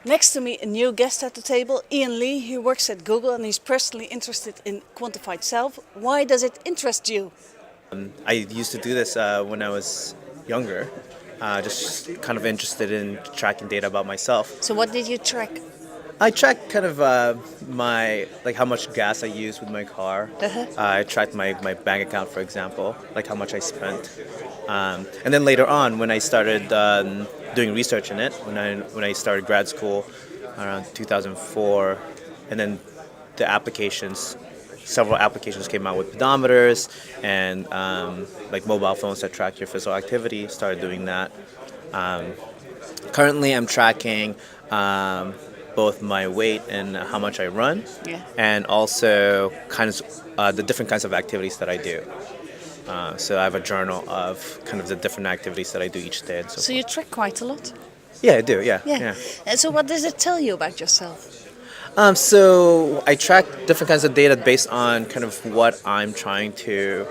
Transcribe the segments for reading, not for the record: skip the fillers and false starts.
Next to me, a new guest at the table, Ian Lee. He works at Google and he's personally interested in Quantified Self. Why does it interest you? I used to do this when I was younger, just kind of interested in tracking data about myself. So what did you track? I track kind of my how much gas I use with my car. I tracked my bank account, for example, like how much I spent. And then later on, when I started doing research in it, when I started grad school around 2004, and then the applications, several applications came out with pedometers and like mobile phones that track your physical activity. Started doing that. Currently, I'm tracking both my weight and how much I run, and also the different kinds of activities that I do. So I have a journal of kind of the different activities that I do each day and so So you track quite a lot. Yeah, I do. Yeah. And so what does it tell you about yourself? So I track different kinds of data based on kind of what I'm trying to,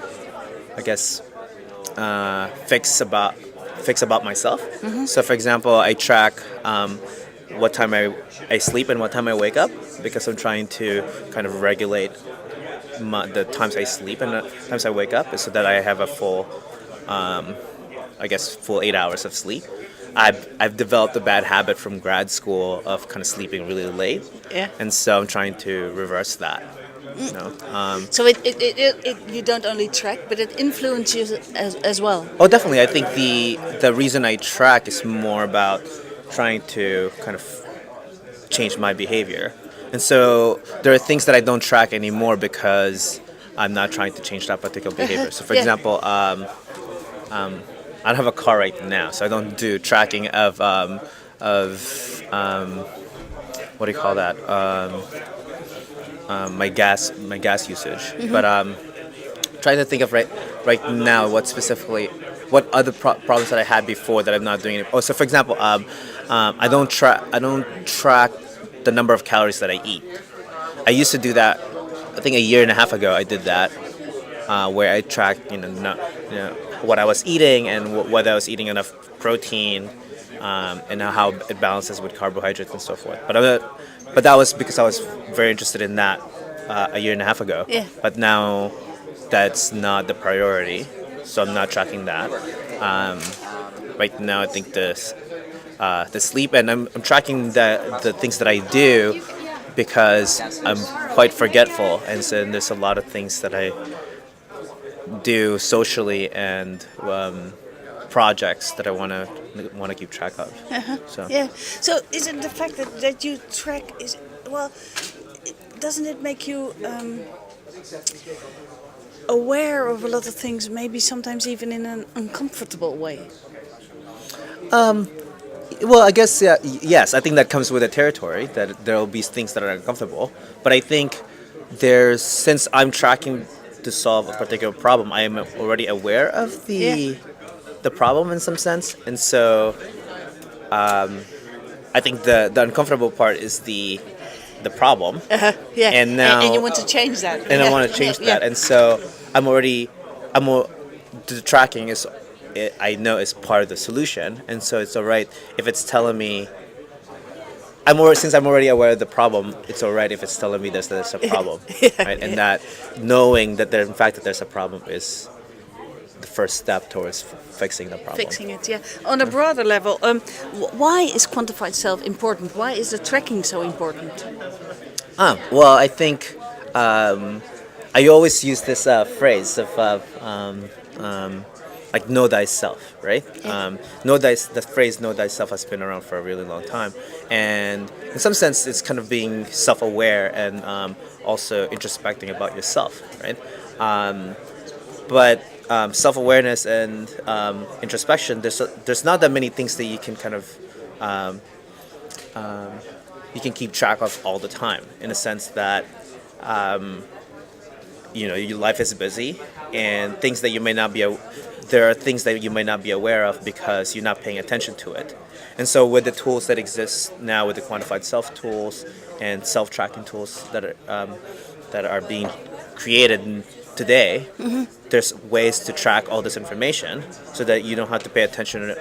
I guess, fix about myself. So, for example, I track what time I sleep and what time I wake up because I'm trying to kind of regulate the times I sleep and the times I wake up so that I have a full 8 hours of sleep. I've developed a bad habit from grad school of kind of sleeping really late, and so I'm trying to reverse that. You know? So you don't only track, but it influences you as well. Oh, definitely. I think the reason I track is more about trying to kind of change my behavior. And so there are things that I don't track anymore because I'm not trying to change that particular behavior. So, for example, I don't have a car right now, so I don't do tracking of what do you call that? My gas usage. But trying to think of right now what other problems that I had before that I'm not doing it. Oh, so for example, I don't track the number of calories that I eat. I used to do that. I think a year and a half ago I did that, where I tracked what I was eating and whether I was eating enough protein, and how it balances with carbohydrates and so forth. But that was because I was very interested in that a year and a half ago. Yeah. But now that's not the priority, so I'm not tracking that. Right now, I think the sleep, and I'm tracking the things that I do because I'm quite forgetful, and so there's a lot of things that I do socially and projects that I want to keep track of. So Yeah. So is it the fact that you track doesn't it make you aware of a lot of things, maybe sometimes even in an uncomfortable way? Well, I guess yes. I think that comes with the territory that there will be things that are uncomfortable. But I think since I'm tracking to solve a particular problem, I am already aware of the problem in some sense, and so I think the uncomfortable part is the problem. Yeah. And now and you want to change that. and I want to change that, and so the tracking I know is part of the solution, and so it's alright if it's telling me. Since I'm already aware of the problem, it's alright if it's telling me there's a problem, right? And that knowing that there's a problem is the first step towards fixing the problem. Fixing it, yeah. On a broader level, why is quantified self important? Why is the tracking so important? Well, I think I always use this phrase of like know thyself, right? The phrase "know thyself" has been around for a really long time, and in some sense, it's kind of being self-aware and also introspecting about yourself, right? But self-awareness and introspection, there's not that many things that you can kind of you can keep track of all the time, in a sense that your life is busy, and there are things that you may not be aware of because you're not paying attention to it. And so with the tools that exist now, with the quantified self tools and self-tracking tools that are being created today, there's ways to track all this information so that you don't have to pay attention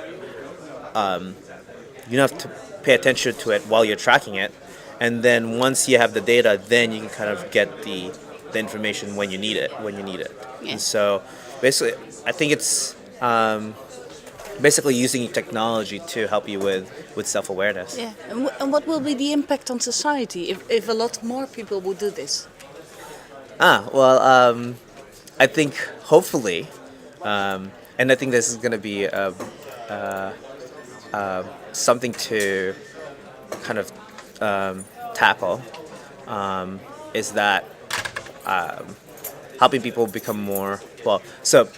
you don't have to pay attention to it while you're tracking it, and then once you have the data, then you can kind of get the information when you need it. Yeah. And so basically, I think it's basically using technology to help you with self-awareness. Yeah. And what will be the impact on society if a lot more people would do this? Well, I think hopefully, and I think this is going to be something to kind of tackle, is that helping people become more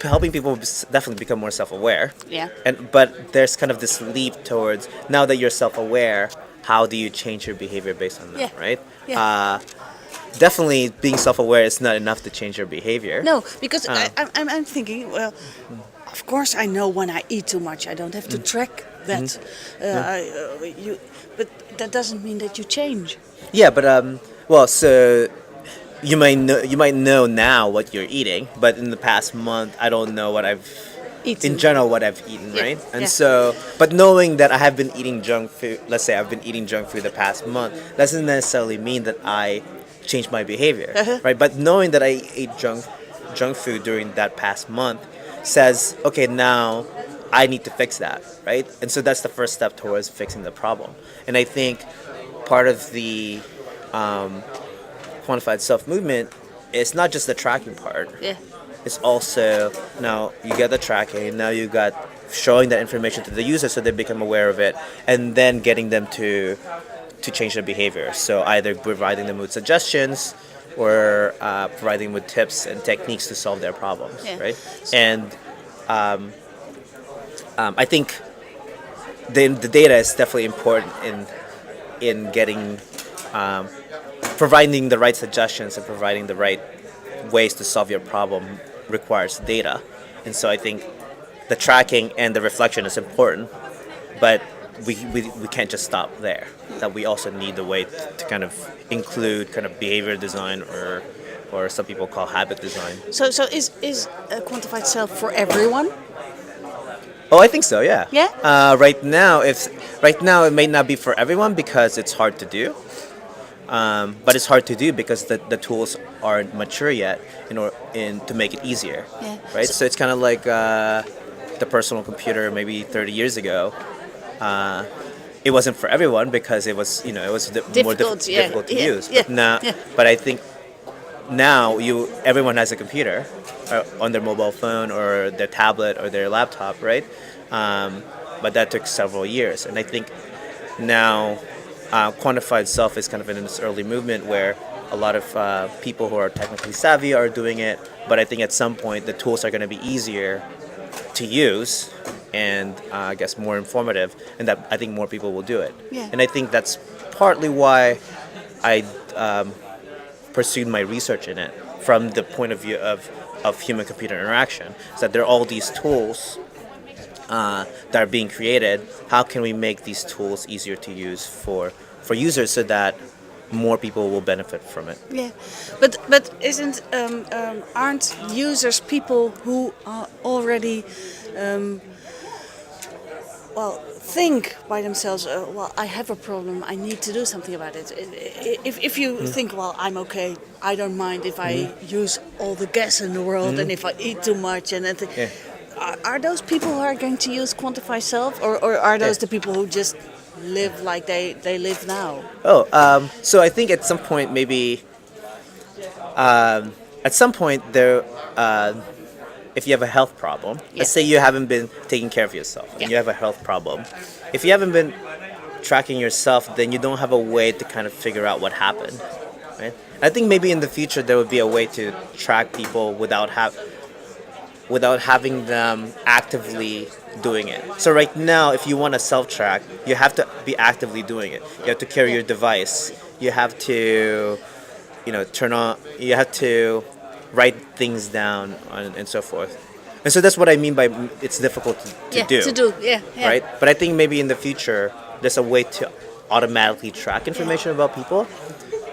helping people definitely become more self-aware. Yeah. But there's kind of this leap towards, now that you're self-aware, how do you change your behavior based on that, Yeah. right? Yeah. Definitely being self-aware is not enough to change your behavior. No, because I'm thinking, well, of course I know when I eat too much. I don't have to track that. But that doesn't mean that you change. Yeah, but so you might know now what you're eating, but in the past month, I don't know what I've Eaten. in general what I've eaten, Yeah, right? And yeah. so, but knowing that I have been eating junk food, let's say I've been eating junk food the past month, doesn't necessarily mean that I changed my behavior, right? But knowing that I ate junk food during that past month says, okay, now I need to fix that, right? And so that's the first step towards fixing the problem. And I think part of the quantified self movement is not just the tracking part. Yeah. It's also, now you get the tracking, now you got showing that information to the user so they become aware of it, and then getting them to change their behavior. So either providing them with suggestions or providing them with tips and techniques to solve their problems, Yeah. right? And I think the data is definitely important in getting providing the right suggestions and providing the right ways to solve your problem requires data. And so I think the tracking and the reflection is important, but we can't just stop there. That we also need the way to kind of include kind of behavior design, or some people call habit design. So is quantified self for everyone? Oh, I think so. Yeah. Yeah? Right now it may not be for everyone because it's hard to do. But it's hard to do because the tools aren't mature yet to make it easier. Yeah. Right. So it's kind of like the personal computer maybe 30 years ago. It wasn't for everyone because it was more difficult to use. Yeah. But now, Yeah. but I think now everyone has a computer on their mobile phone or their tablet or their laptop, right? But that took several years, and I think now quantified self is kind of in this early movement where a lot of people who are technically savvy are doing it. But I think at some point the tools are going to be easier to use and I guess more informative, and that I think more people will do it. Yeah. And I think that's partly why I pursued my research in it from the point of view of human-computer interaction. Is that there are all these tools that are being created. How can we make these tools easier to use for users so that more people will benefit from it? Yeah, but aren't users people who are already think by themselves? Well, I have a problem. I need to do something about it. If you think, well, I'm okay. I don't mind if I use all the gas in the world and if I eat too much and then. Yeah. Are those people who are going to use Quantify Self, or are those the people who just live like they live now? So I think at some point maybe there if you have a health problem, let's say you haven't been taking care of yourself and you have a health problem. If you haven't been tracking yourself, then you don't have a way to kind of figure out what happened, right? I think maybe in the future there would be a way to track people without having them actively doing it. So right now, if you want to self-track, you have to be actively doing it. You have to carry your device. You have to, you have to write things down and so forth. And so that's what I mean by it's difficult to do. Yeah. Right? But I think maybe in the future, there's a way to automatically track information about people.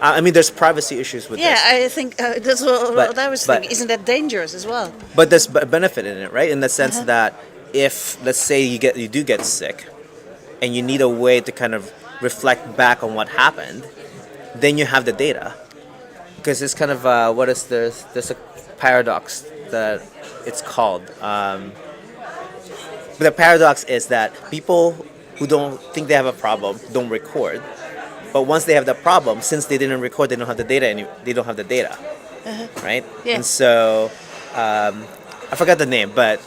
I mean, there's privacy issues with this. Yeah, I think that's what I was thinking. Isn't that dangerous as well? But there's a benefit in it, right? In the sense that if, let's say, you do get sick, and you need a way to kind of reflect back on what happened, then you have the data. Because it's kind of there's a paradox that it's called. The paradox is that people who don't think they have a problem don't record, but once they have the problem, since they didn't record, they don't have the data, they don't have the data, right? Yeah. And so I forgot the name, but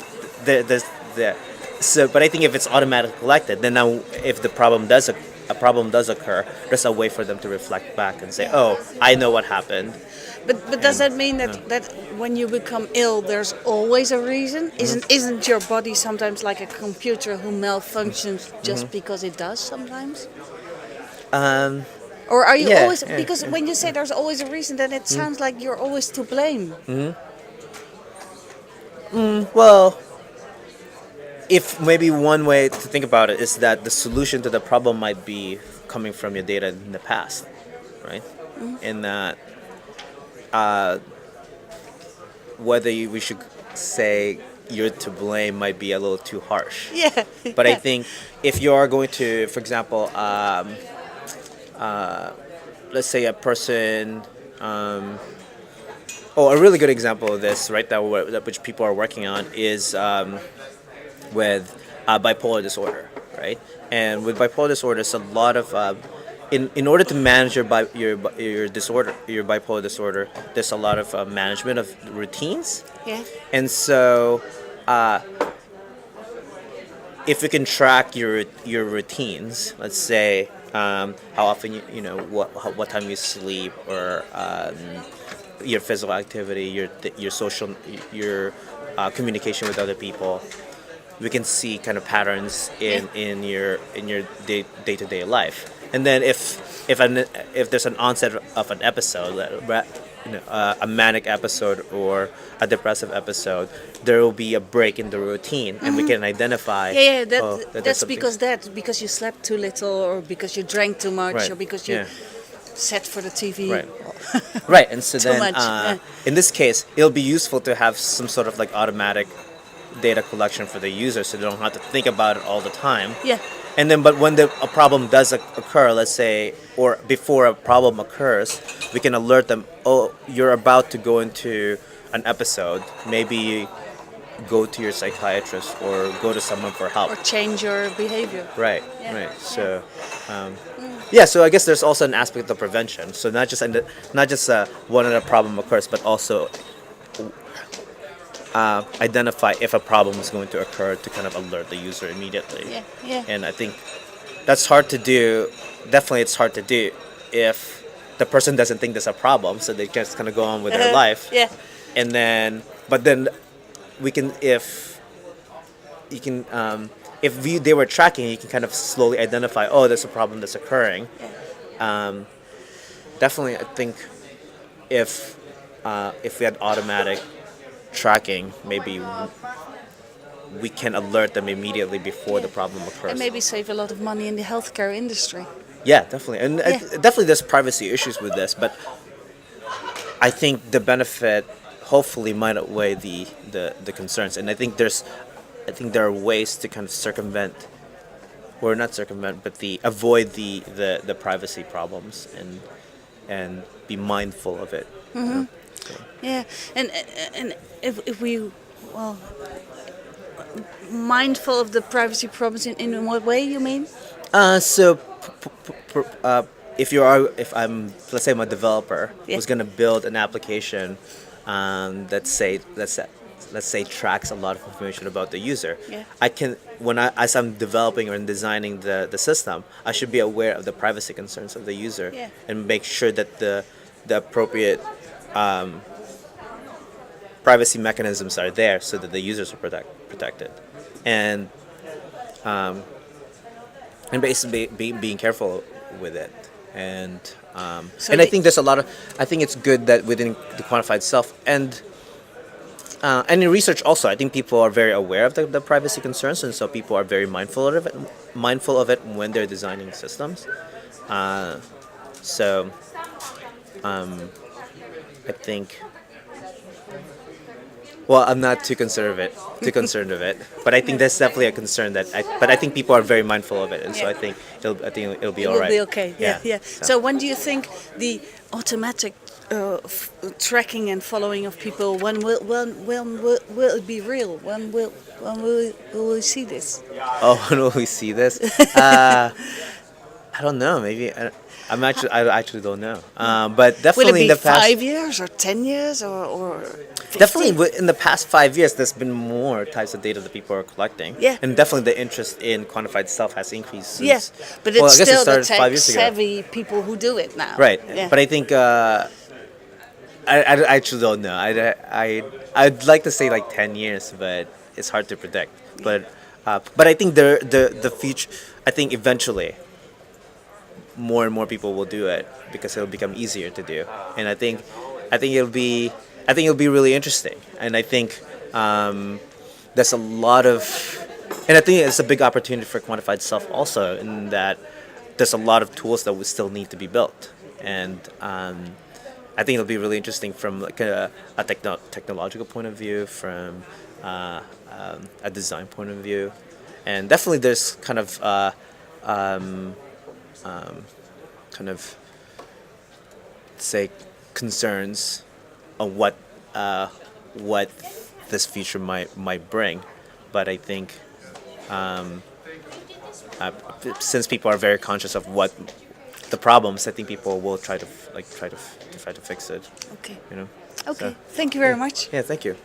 there's the so. But I think if it's automatically collected, then now if the problem does a problem does occur, there's a way for them to reflect back and say, "Oh, I know what happened." But does that mean that when you become ill, there's always a reason? Isn't your body sometimes like a computer who malfunctions just because it does sometimes? Or are you always, because when you say there's always a reason, then it sounds like you're always to blame. Well, if maybe one way to think about it is that the solution to the problem might be coming from your data in the past, right? In that whether we should say you're to blame might be a little too harsh. Yeah. But I think if you are going to, for example, let's say a person, a really good example of this, right, that which people are working on is with bipolar disorder, right? And with bipolar disorder, it's a lot of in order to manage your disorder, your bipolar disorder, there's a lot of management of routines. Yeah. And so, if you can track your routines, let's say how often what time you sleep, or your physical activity, your social, your communication with other people, we can see kind of patterns in your day-to-day life. And then if there's an onset of an episode, a manic episode or a depressive episode, there will be a break in the routine, and we can identify. That's because you slept too little, or because you drank too much, Right. or because you sat for the TV. Right. Right. And so Too then, much, in this case, it'll be useful to have some sort of like automatic data collection for the user, so they don't have to think about it all the time. Yeah. And then, but when a problem does occur, let's say, or before a problem occurs, we can alert them, oh, you're about to go into an episode. Maybe go to your psychiatrist or go to someone for help. Or change your behavior. Right, Yeah. right. So, so I guess there's also an aspect of prevention. So not just when a problem occurs, but also identify if a problem is going to occur to kind of alert the user immediately. Yeah, yeah. And I think that's hard to do. Definitely, it's hard to do if the person doesn't think there's a problem, so they just kind of go on with their life. Yeah. And then, but then we can, if they were tracking, you can kind of slowly identify, oh, there's a problem that's occurring. Yeah. Definitely, I think if we had automatic tracking, maybe we can alert them immediately before the problem occurs. And maybe save a lot of money in the healthcare industry. Yeah, definitely. And definitely there's privacy issues with this, but I think the benefit hopefully might outweigh the concerns. And I think there are ways to kind of circumvent, or not circumvent, but avoid the privacy problems and be mindful of it. Mm-hmm. Yeah, and if we, well, mindful of the privacy problems in what way you mean? If I'm, let's say I'm a developer who's going to build an application let's say tracks a lot of information about the user. Yeah. I can, as I'm developing or designing the system, I should be aware of the privacy concerns of the user and make sure that the appropriate privacy mechanisms are there so that the users are protected, and basically being careful with it. And I think there's a lot of, I think it's good that within the Quantified Self and in research also, I think people are very aware of the privacy concerns, and so people are very mindful of it when they're designing systems. I think Well, I'm not too concerned of it, but I think that's definitely a concern but I think people are very mindful of it, and so Yeah. I think it'll be It all will right. be okay. Yeah. So when do you think the automatic tracking and following of people, when will it be real? When will we see this? Oh, when will we see this? I don't know. Maybe I actually don't know. But Will it definitely in be the past, 5 years or 10 years or 50? definitely in the past 5 years, there's been more types of data that people are collecting. Yeah. And definitely the interest in quantified self has increased Yeah, since. but Well, it's I guess it still the started 5 years ago. tech-savvy people who do it now. Right. Yeah. But I think I actually don't know. I'd like to say like 10 years, but it's hard to predict. But I think the future. I think eventually more and more people will do it because it'll become easier to do, and I think it'll be really interesting, and I think there's a lot of, and I think it's a big opportunity for quantified self also in that there's a lot of tools that would still need to be built, and I think it'll be really interesting from like a technological point of view, from a design point of view, and definitely there's kind of say concerns on what this future might bring, but I think uh, since people are very conscious of what the problems, I think people will try to fix it. Okay. You know. Okay. So, Thank you very much. yeah. Thank you.